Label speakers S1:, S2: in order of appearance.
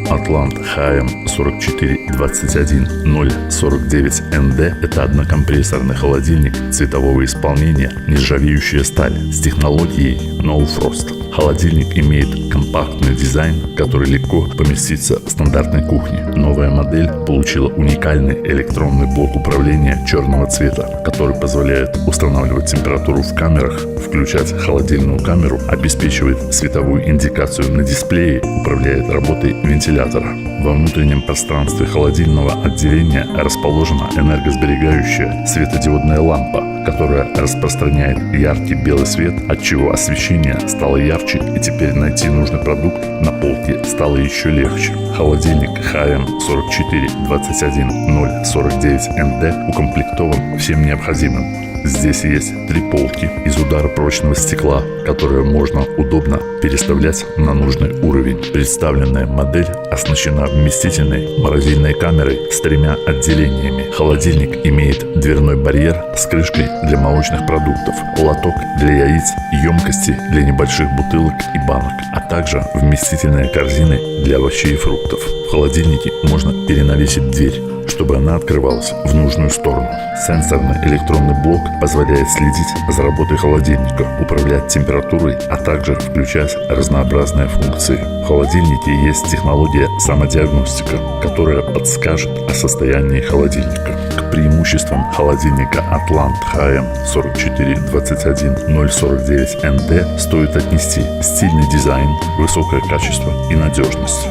S1: Atlant HM4211049ND – это однокомпрессорный холодильник цветового исполнения нержавеющая сталь с технологией No Frost. Холодильник имеет компактный дизайн, который легко поместится в стандартной кухне. Новая модель получила уникальный электронный блок управления черного цвета, который позволяет устанавливать температуру в камерах, включать холодильную камеру, обеспечивает световую индикацию на дисплее, управляет работой вентилятора. Во внутреннем пространстве холодильного отделения расположена энергосберегающая светодиодная лампа, которая распространяет яркий белый свет, отчего освещение стало ярче, и теперь найти нужный продукт на полке стало еще легче. Холодильник HM4211049ND укомплектован всем необходимым. Здесь есть 3 полки из ударопрочного стекла, которые можно удобно переставлять на нужный уровень. Представленная модель оснащена вместительной морозильной камерой с 3 отделениями. Холодильник имеет дверной барьер с крышкой для молочных продуктов, лоток для яиц, емкости для небольших бутылок и банок, а также вместительные корзины для овощей и фруктов. В холодильнике можно перенавесить дверь, чтобы она открывалась в нужную сторону. Сенсорный электронный блок позволяет следить за работой холодильника, управлять температурой, а также включать разнообразные функции. В холодильнике есть технология самодиагностика, которая подскажет о состоянии холодильника. К преимуществам холодильника Atlant HM4211049ND стоит отнести стильный дизайн, высокое качество и надежность.